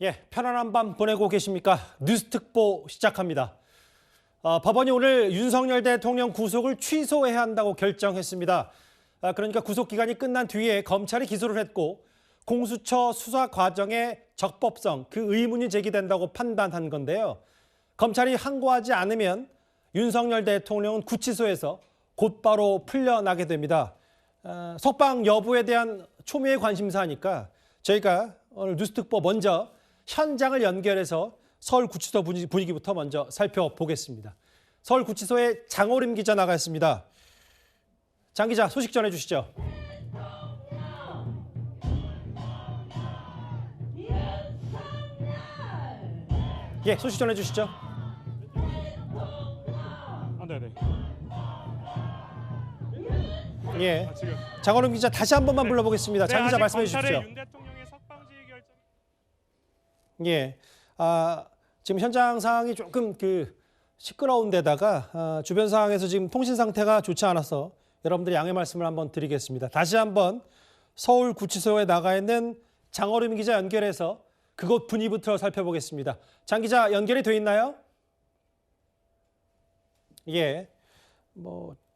예, 편안한 밤 보내고 계십니까? 뉴스특보 시작합니다. 법원이 오늘 윤석열 대통령 구속을 취소해야 한다고 결정했습니다. 그러니까 구속 기간이 끝난 뒤에 검찰이 기소를 했고 공수처 수사 과정의 적법성, 그 의문이 제기된다고 판단한 건데요. 검찰이 항고하지 않으면 윤석열 대통령은 구치소에서 곧바로 풀려나게 됩니다. 석방 여부에 대한 초미의 관심사니까 저희가 오늘 뉴스특보 먼저 현장을 연결해서 서울구치소 분위기부터 먼저 살펴보겠습니다. 서울구치소에 장호림 기자 나가 있습니다. 장 기자, 소식 전해주시죠. 예, 소식 전해주시죠. 네네. 예, 장호림 기자 다시 한 번만 불러보겠습니다. 장 기자 말씀해 주십시오. 윤 대통령의 석방지 결정. 예, 지금 현장 상황이 조금 시끄러운 데다가 주변 상황에서 지금 통신 상태가 좋지 않아서 여러분들이 양해 말씀을 한번 드리겠습니다. 다시 한번 서울구치소에 나가 있는 장어름 기자 연결해서 그곳 분위기부터 살펴보겠습니다. 장 기자 연결이 돼 있나요? 예,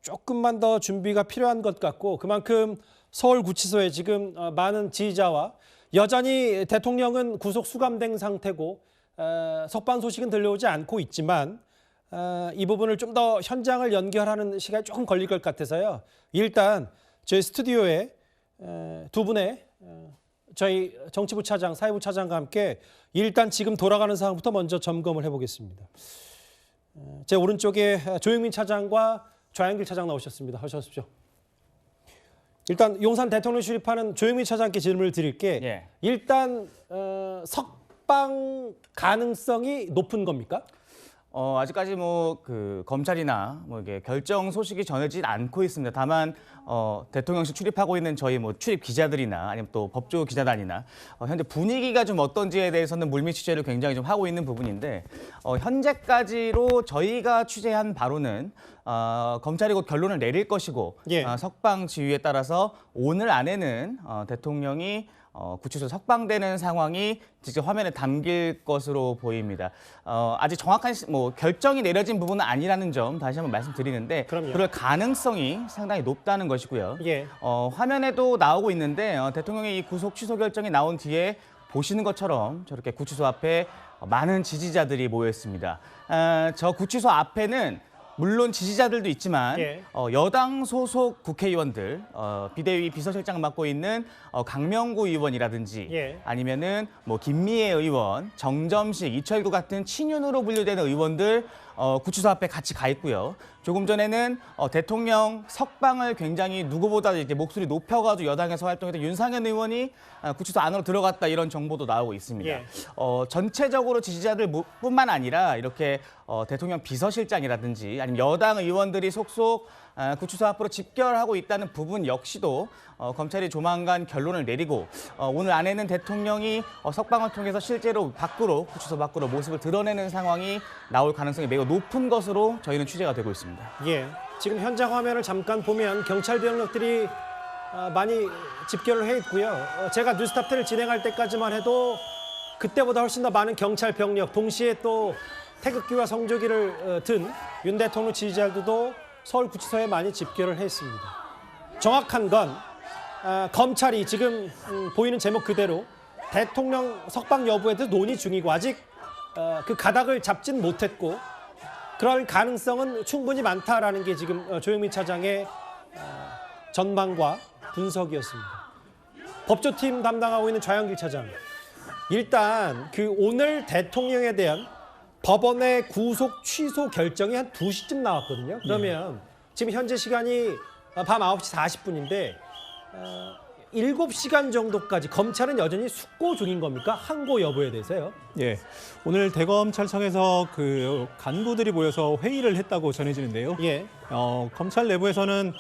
조금만 더 준비가 필요한 것 같고 그만큼 서울구치소에 지금 많은 지지자와 여전히 대통령은 구속 수감된 상태고 석방 소식은 들려오지 않고 있지만 이 부분을 좀 더 현장을 연결하는 시간이 조금 걸릴 것 같아서요. 일단 저희 스튜디오에 두 분의 저희 정치부 차장, 사회부 차장과 함께 일단 지금 돌아가는 상황부터 먼저 점검을 해보겠습니다. 제 오른쪽에 조영민 차장과 좌영길 차장 나오셨습니다. 어서 오십시오. 일단 용산 대통령 출입하는 조영민 차장께 질문을 드릴게. 예. 일단 석방 가능성이 높은 겁니까? 아직까지 검찰이나 이게 결정 소식이 전해지진 않고 있습니다. 다만 대통령실 출입하고 있는 저희 출입 기자들이나 아니면 또 법조 기자단이나 현재 분위기가 좀 어떤지에 대해서는 물밑 취재를 굉장히 좀 하고 있는 부분인데 현재까지로 저희가 취재한 바로는 검찰이 곧 결론을 내릴 것이고 예. 석방 지휘에 따라서 오늘 안에는 대통령이 구치소 석방되는 상황이 직접 화면에 담길 것으로 보입니다. 아직 정확한 결정이 내려진 부분은 아니라는 점 다시 한번 말씀드리는데 그럼요. 그럴 가능성이 상당히 높다는 것이고요. 예. 화면에도 나오고 있는데 대통령의 이 구속 취소 결정이 나온 뒤에 보시는 것처럼 저렇게 구치소 앞에 많은 지지자들이 모여 있습니다. 저 구치소 앞에는 물론 지지자들도 있지만 예. 여당 소속 국회의원들, 비대위 비서실장 맡고 있는 강명구 의원이라든지 예. 아니면은 김미애 의원, 정점식, 이철구 같은 친윤으로 분류되는 의원들 구치소 앞에 같이 가 있고요. 조금 전에는 대통령 석방을 굉장히 누구보다 이렇게 목소리 높여가지고 여당에서 활동했던 윤상현 의원이 구치소 안으로 들어갔다 이런 정보도 나오고 있습니다. 예. 전체적으로 지지자들뿐만 아니라 이렇게 대통령 비서실장이라든지 아니면 여당 의원들이 속속 구치소 앞으로 집결하고 있다는 부분 역시도 검찰이 조만간 결론을 내리고 오늘 안에는 대통령이 석방을 통해서 실제로 구치소 밖으로 모습을 드러내는 상황이 나올 가능성이 매우 높은 것으로 저희는 취재가 되고 있습니다. 예. 지금 현장 화면을 잠깐 보면 경찰 병력들이 많이 집결을 해 있고요. 제가 뉴스타트를 진행할 때까지만 해도 그때보다 훨씬 더 많은 경찰 병력, 동시에 또 태극기와 성조기를 든 윤 대통령 지지자들도 서울구치소에 많이 집결을 했습니다. 정확한 건 검찰이 지금 보이는 제목 그대로 대통령 석방 여부에 대해서 논의 중이고 아직 그 가닥을 잡진 못했고 그럴 가능성은 충분히 많다라는 게 지금 조영민 차장의 전망과 분석이었습니다. 법조팀 담당하고 있는 좌영길 차장. 일단 오늘 대통령에 대한 법원의 구속 취소 결정이 한 2시쯤 나왔거든요. 그러면 지금 현재 시간이 밤 9시 40분인데 7시간 정도까지 검찰은 여전히 숙고 중인 겁니까? 항고 여부에 대해서요? 예, 오늘 대검찰청에서 간부들이 모여서 회의를 했다고 전해지는데요. 예. 검찰 내부에서는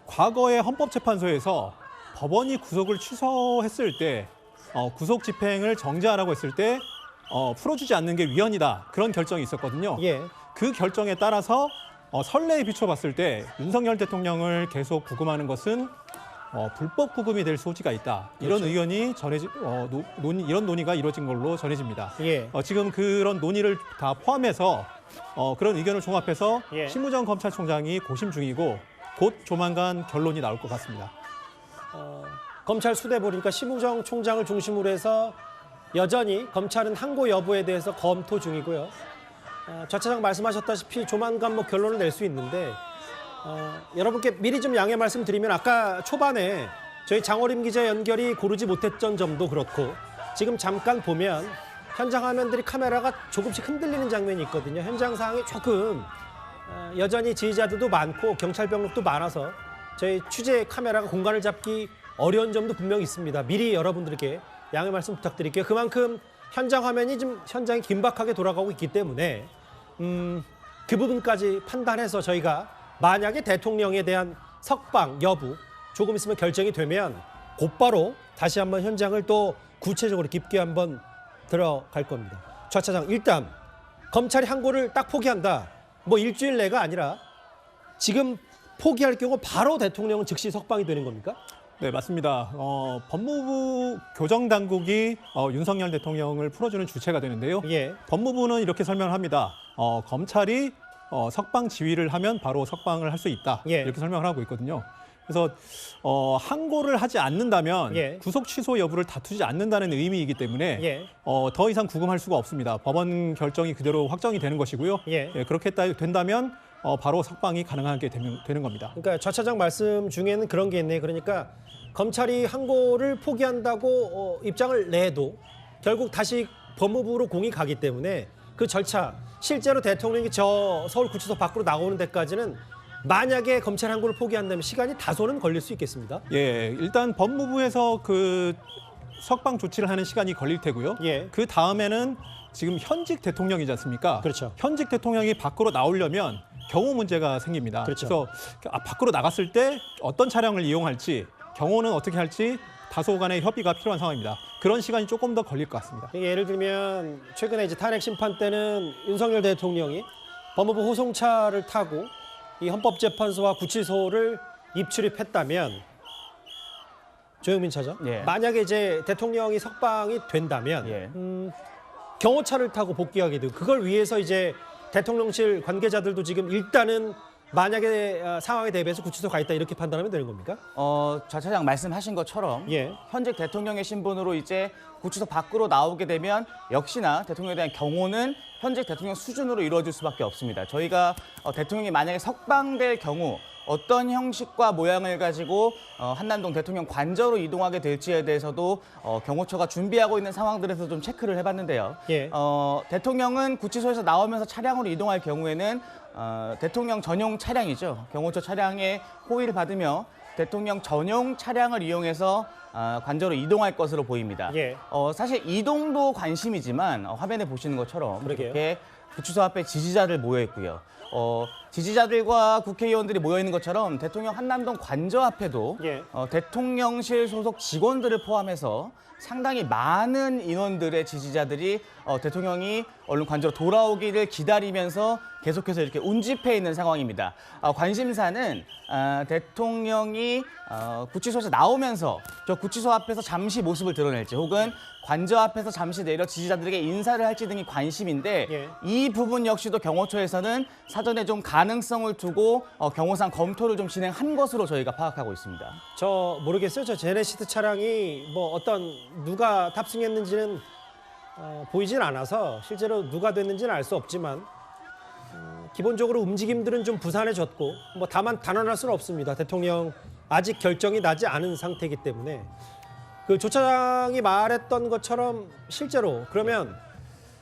과거에 헌법재판소에서 법원이 구속을 취소했을 때 구속 집행을 정지하라고 했을 때 풀어주지 않는 게 위헌이다. 그런 결정이 있었거든요. 예. 그 결정에 따라서 선례에 비춰봤을 때 윤석열 대통령을 계속 구금하는 것은 불법 구금이 될 소지가 있다. 이런 의견이 이런 논의가 이루어진 걸로 전해집니다. 예. 지금 그런 논의를 다 포함해서 그런 의견을 종합해서 예. 심우정 검찰총장이 고심 중이고 곧 조만간 결론이 나올 것 같습니다. 검찰 수대 보니까 심우정 총장을 중심으로 해서 여전히 검찰은 항고 여부에 대해서 검토 중이고요. 좌 차장 말씀하셨다시피 조만간 뭐 결론을 낼 수 있는데 여러분께 미리 좀 양해 말씀드리면 아까 초반에 저희 장호림 기자 연결이 고르지 못했던 점도 그렇고 지금 잠깐 보면 현장 화면들이 카메라가 조금씩 흔들리는 장면이 있거든요. 현장 상황이 조금 여전히 지휘자들도 많고 경찰 병력도 많아서 저희 취재 카메라가 공간을 잡기 어려운 점도 분명히 있습니다. 미리 여러분들께 양해 말씀 부탁드릴게요. 그만큼 현장 화면이 좀 현장이 긴박하게 돌아가고 있기 때문에 그 부분까지 판단해서 저희가 만약에 대통령에 대한 석방 여부 조금 있으면 결정이 되면 곧바로 다시 한번 현장을 또 구체적으로 깊게 한번 들어갈 겁니다. 좌 차장, 일단 검찰이 항고를 딱 포기한다. 뭐 일주일 내가 아니라 지금 포기할 경우 바로 대통령은 즉시 석방이 되는 겁니까? 네, 맞습니다. 법무부 교정당국이 윤석열 대통령을 풀어주는 주체가 되는데요. 예. 법무부는 이렇게 설명을 합니다. 검찰이 석방 지휘를 하면 바로 석방을 할 수 있다. 예. 이렇게 설명을 하고 있거든요. 그래서 항고를 하지 않는다면 예. 구속 취소 여부를 다투지 않는다는 의미이기 때문에 예. 더 이상 구금할 수가 없습니다. 법원 결정이 그대로 확정이 되는 것이고요. 예. 그렇게 된다면 바로 석방이 가능하게 되는 겁니다. 그러니까 좌 차장 말씀 중에는 그런 게 있네요. 그러니까 검찰이 항고를 포기한다고 입장을 내도 결국 다시 법무부로 공이 가기 때문에 그 절차 실제로 대통령이 저 서울구치소 밖으로 나오는 데까지는 만약에 검찰 항고를 포기한다면 시간이 다소는 걸릴 수 있겠습니다. 예, 일단 법무부에서 그 석방 조치를 하는 시간이 걸릴 테고요. 예. 그 다음에는 지금 현직 대통령이지 않습니까? 그렇죠. 현직 대통령이 밖으로 나오려면 경호 문제가 생깁니다. 그렇죠. 그래서 밖으로 나갔을 때 어떤 차량을 이용할지, 경호는 어떻게 할지 다소 간의 협의가 필요한 상황입니다. 그런 시간이 조금 더 걸릴 것 같습니다. 예를 들면 최근에 이제 탄핵 심판 때는 윤석열 대통령이 법무부 호송차를 타고 이 헌법재판소와 구치소를 입출입했다면 조영민 차장, 예. 만약에 이제 대통령이 석방이 된다면 예. 경호차를 타고 복귀하게 되고 그걸 위해서 이제 대통령실 관계자들도 지금 일단은 만약에 상황에 대비해서 구치소 가 있다 이렇게 판단하면 되는 겁니까? 좌 차장 말씀하신 것처럼 예. 현직 대통령의 신분으로 이제 구치소 밖으로 나오게 되면 역시나 대통령에 대한 경호는 현직 대통령 수준으로 이루어질 수밖에 없습니다. 저희가 대통령이 만약에 석방될 경우 어떤 형식과 모양을 가지고 한남동 대통령 관저로 이동하게 될지에 대해서도 경호처가 준비하고 있는 상황들에서 좀 체크를 해봤는데요. 예. 대통령은 구치소에서 나오면서 차량으로 이동할 경우에는 대통령 전용 차량이죠. 경호처 차량에 호의를 받으며 대통령 전용 차량을 이용해서 관저로 이동할 것으로 보입니다. 예. 사실 이동도 관심이지만 화면에 보시는 것처럼 그러게요. 이렇게 구치소 앞에 지지자들 모여 있고요. 지지자들과 국회의원들이 모여 있는 것처럼 대통령 한남동 관저 앞에도 예. 대통령실 소속 직원들을 포함해서 상당히 많은 인원들의 지지자들이 대통령이 얼른 관저로 돌아오기를 기다리면서 계속해서 이렇게 운집해 있는 상황입니다. 관심사는 대통령이 구치소에서 나오면서 저 구치소 앞에서 잠시 모습을 드러낼지 혹은 관저 앞에서 잠시 내려 지지자들에게 인사를 할지 등이 관심인데 예. 이 부분 역시도 경호처에서는 사전에 좀 가능성을 두고 경호상 검토를 좀 진행한 것으로 저희가 파악하고 있습니다. 저 모르겠어요. 저 제네시스 차량이 뭐 어떤 누가 탑승했는지는 보이진 않아서 실제로 누가 됐는지는 알 수 없지만 기본적으로 움직임들은 좀 부산해졌고 뭐 다만 단언할 수는 없습니다. 대통령 아직 결정이 나지 않은 상태이기 때문에 그 조 차장이 말했던 것처럼 실제로 그러면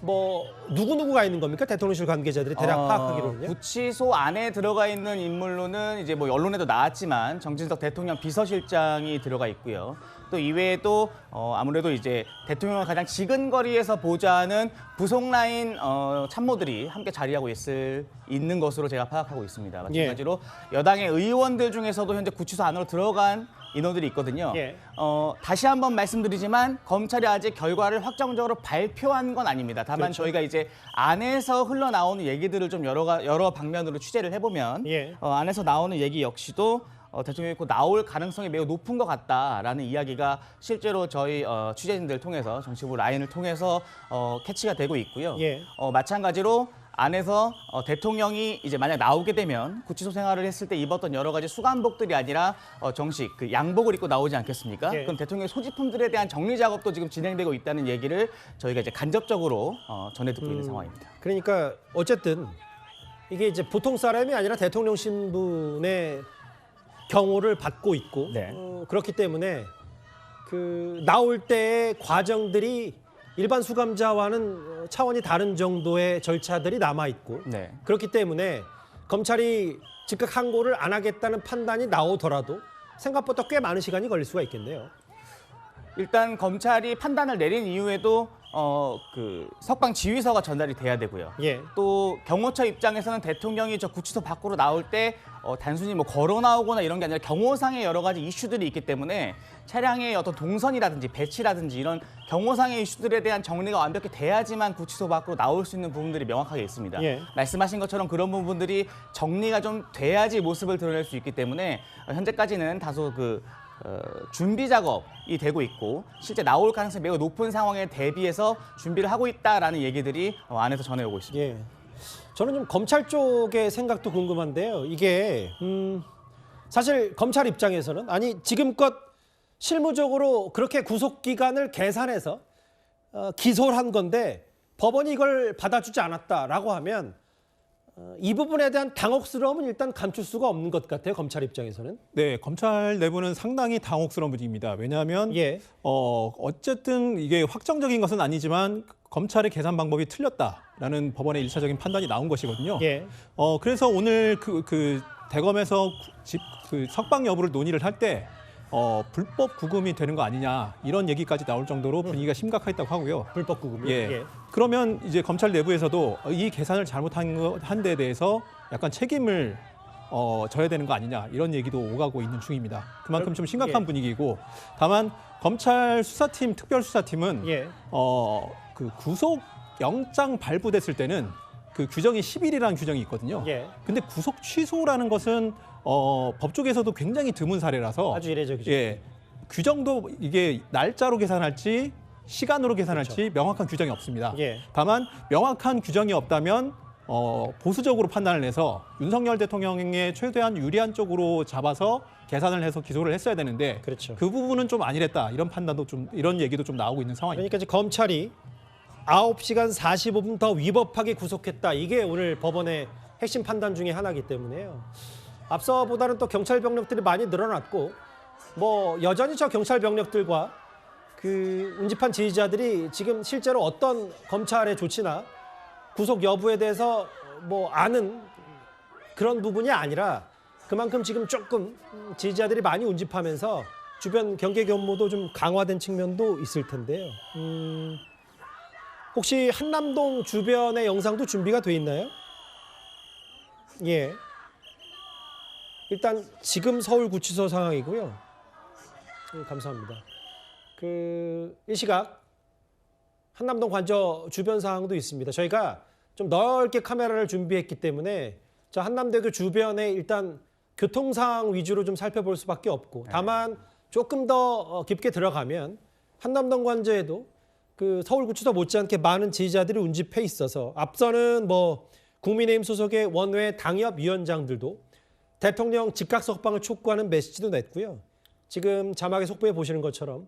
뭐 누구누구가 있는 겁니까? 대통령실 관계자들이 대략 파악하기로는요. 구치소 안에 들어가 있는 인물로는 이제 뭐 언론에도 나왔지만 정진석 대통령 비서실장이 들어가 있고요. 또 이외에도 아무래도 이제 대통령과 가장 지근거리에서 보좌하는 부속 라인 참모들이 함께 자리하고 있는 것으로 제가 파악하고 있습니다. 마찬가지로 여당의 의원들 중에서도 현재 구치소 안으로 들어간 인원들이 있거든요. 예. 다시 한번 말씀드리지만 검찰이 아직 결과를 확정적으로 발표한 건 아닙니다. 다만 그렇죠. 저희가 이제 안에서 흘러나오는 얘기들을 좀 여러 방면으로 취재를 해보면 예. 안에서 나오는 얘기 역시도 대통령이 곧 나올 가능성이 매우 높은 것 같다라는 이야기가 실제로 저희 취재진들 통해서 정치부 라인을 통해서 캐치가 되고 있고요. 예. 마찬가지로 안에서 대통령이 이제 만약 나오게 되면 구치소 생활을 했을 때 입었던 여러 가지 수감복들이 아니라 정식 그 양복을 입고 나오지 않겠습니까? 예. 그럼 대통령의 소지품들에 대한 정리 작업도 지금 진행되고 있다는 얘기를 저희가 이제 간접적으로 전해 듣고 있는 상황입니다. 그러니까 어쨌든 이게 이제 보통 사람이 아니라 대통령 신분의 경호를 받고 있고 네. 그렇기 때문에 그 나올 때의 과정들이 일반 수감자와는 차원이 다른 정도의 절차들이 남아 있고 네. 그렇기 때문에 검찰이 즉각 항고를 안 하겠다는 판단이 나오더라도 생각보다 꽤 많은 시간이 걸릴 수가 있겠네요. 일단 검찰이 판단을 내린 이후에도 그 석방 지휘서가 전달이 돼야 되고요. 예. 또 경호처 입장에서는 대통령이 저 구치소 밖으로 나올 때 단순히 뭐 걸어 나오거나 이런 게 아니라 경호상의 여러 가지 이슈들이 있기 때문에 차량의 어떤 동선이라든지 배치라든지 이런 경호상의 이슈들에 대한 정리가 완벽히 돼야지만 구치소 밖으로 나올 수 있는 부분들이 명확하게 있습니다. 예. 말씀하신 것처럼 그런 부분들이 정리가 좀 돼야지 모습을 드러낼 수 있기 때문에 현재까지는 다소 준비 작업이 되고 있고 실제 나올 가능성이 매우 높은 상황에 대비해서 준비를 하고 있다라는 얘기들이 안에서 전해오고 있습니다. 예. 저는 좀 검찰 쪽의 생각도 궁금한데요. 이게 사실 검찰 입장에서는 아니 지금껏 실무적으로 그렇게 구속 기간을 계산해서 기소를 한 건데 법원이 이걸 받아주지 않았다라고 하면 이 부분에 대한 당혹스러움은 일단 감출 수가 없는 것 같아요. 검찰 입장에서는. 네, 검찰 내부는 상당히 당혹스러운 분위기입니다. 왜냐하면 예. 어쨌든 이게 확정적인 것은 아니지만 검찰의 계산 방법이 틀렸다라는 법원의 일차적인 판단이 나온 것이거든요. 예. 그래서 오늘 그 대검에서 그 석방 여부를 논의를 할 때 불법 구금이 되는 거 아니냐 이런 얘기까지 나올 정도로 분위기가 심각했다고 하고요. 불법 구금이요. 예. 그러면 이제 검찰 내부에서도 이 계산을 잘못한 데에 대해서 약간 책임을 져야 되는 거 아니냐 이런 얘기도 오가고 있는 중입니다. 그만큼 좀 심각한 예. 분위기고 다만 검찰 수사팀 특별수사팀은 예. 그 구속 영장 발부됐을 때는 그 규정이 10일이라는 규정이 있거든요. 예. 근데 구속 취소라는 것은 법조계에서도 굉장히 드문 사례라서 아주 이례적이죠. 예. 규정도 이게 날짜로 계산할지 시간으로 계산할지 명확한 규정이 없습니다. 예. 다만 명확한 규정이 없다면 보수적으로 판단을 해서 윤석열 대통령의 최대한 유리한 쪽으로 잡아서 계산을 해서 기소를 했어야 되는데 그렇죠. 그 부분은 좀 아니랬다 이런 판단도 좀 이런 얘기도 좀 나오고 있는 상황입니다. 그러니까 이제 검찰이 9시간 45분 더 위법하게 구속했다. 이게 오늘 법원의 핵심 판단 중에 하나이기 때문에요. 앞서보다는 또 경찰 병력들이 많이 늘어났고 뭐 여전히 저 경찰 병력들과 그 운집한 지휘자들이 지금 실제로 어떤 검찰의 조치나 구속 여부에 대해서 뭐 아는 그런 부분이 아니라 그만큼 지금 조금 지휘자들이 많이 운집하면서 주변 경계 견모도 좀 강화된 측면도 있을 텐데요. 혹시 한남동 주변의 영상도 준비가 돼 있나요? 예. 일단 지금 서울구치소 상황이고요. 감사합니다. 이 시각 한남동 관저 주변 상황도 있습니다. 저희가 좀 넓게 카메라를 준비했기 때문에 저 한남대교 주변에 일단 교통 상황 위주로 좀 살펴볼 수밖에 없고 다만 조금 더 깊게 들어가면 한남동 관저에도 그 서울구치소 못지않게 많은 지휘자들이 운집해 있어서 앞서는 뭐 국민의힘 소속의 원외 당협위원장들도 대통령 즉각 석방을 촉구하는 메시지도 냈고요. 지금 자막에 속보에 보시는 것처럼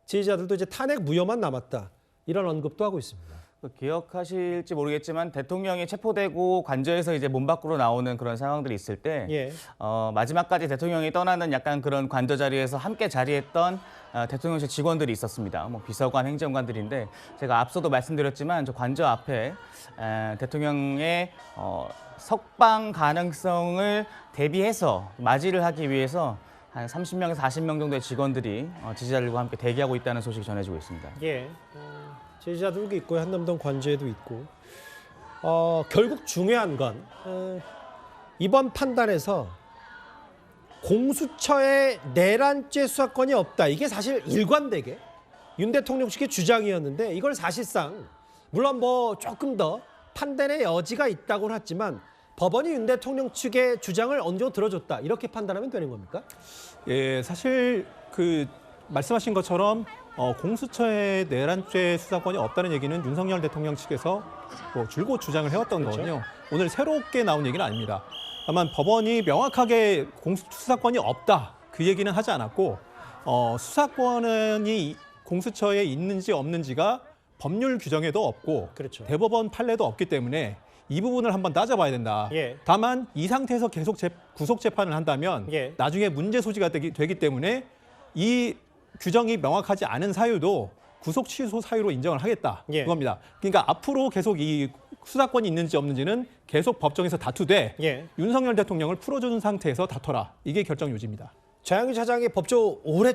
지휘자들도 이제 탄핵 무효만 남았다. 이런 언급도 하고 있습니다. 기억하실지 모르겠지만 대통령이 체포되고 관저에서 이제 몸 밖으로 나오는 그런 상황들이 있을 때 예. 마지막까지 대통령이 떠나는 약간 그런 관저 자리에서 함께 자리했던 대통령실 직원들이 있었습니다. 뭐 비서관, 행정관들인데 제가 앞서도 말씀드렸지만 저 관저 앞에 대통령의 석방 가능성을 대비해서 맞이를 하기 위해서 한 30명에서 40명 정도의 직원들이 지지자들과 함께 대기하고 있다는 소식이 전해지고 있습니다. 예. 지지자들도 있고 한남동 관저에도 있고 결국 중요한 건 이번 판단에서 공수처에 내란죄 수사권이 없다. 이게 사실 일관되게 윤 대통령식의 주장이었는데 이걸 사실상 물론 뭐 조금 더 판단의 여지가 있다고는 하지만 법원이 윤 대통령 측의 주장을 어느 정도 들어줬다 이렇게 판단하면 되는 겁니까? 예, 사실 그 말씀하신 것처럼 공수처의 내란죄 수사권이 없다는 얘기는 윤석열 대통령 측에서 뭐 줄곧 주장을 해왔던 그렇죠. 거거든요. 오늘 새롭게 나온 얘기는 아닙니다. 다만 법원이 명확하게 수사권이 없다 그 얘기는 하지 않았고 수사권이 공수처에 있는지 없는지가 법률 규정에도 없고 그렇죠. 대법원 판례도 없기 때문에 이 부분을 한번 따져봐야 된다. 예. 다만 이 상태에서 계속 구속 재판을 한다면 예. 나중에 문제 소지가 되기 때문에 이 규정이 명확하지 않은 사유도 구속 취소 사유로 인정을 하겠다. 예. 그겁니다. 그러니까 앞으로 계속 이 수사권이 있는지 없는지는 계속 법정에서 다투되 예. 윤석열 대통령을 풀어주는 상태에서 다퉈라. 이게 결정 요지입니다. 자양희 차장이 법조 오래